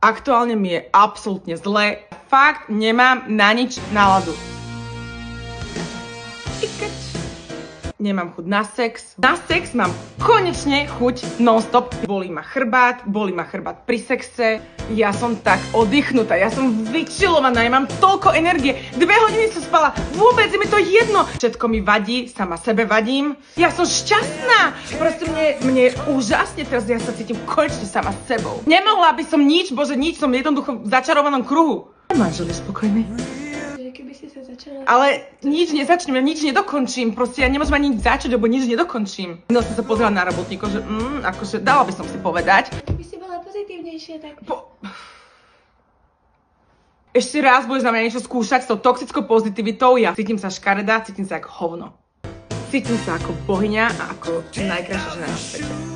Aktuálne mi je absolútne zle. Fakt nemám na nič náladu. Nemám chuť na sex. Na sex mám konečne chuť non-stop. Bolí ma chrbát pri sexe. Ja som tak oddychnutá, ja som vyčilovaná, ja mám toľko energie. 2 hodiny som spala, vôbec je mi to jedno. Všetko mi vadí, sama sebe vadím. Ja som šťastná. Proste mne je úžasne, teraz ja sa cítim konečne sama s sebou. Nemohla by som nič, bože nič, som jednoducho v začarovanom kruhu. Manžel je spokojný. Ale nič nezačnem, ja nič nedokončím, proste ja nemôžem ani nič začať, lebo nič nedokončím. No som sa pozrela na robotníkov, že akože dala by som si povedať. Keby si bola pozitívnejšia, tak... Ešte raz budeš na mňa niečo skúšať s tou toxickou pozitivitou, ja cítim sa škaredá, cítim sa ako hovno. Cítim sa ako bohyňa a ako najkrajšia žena na svete.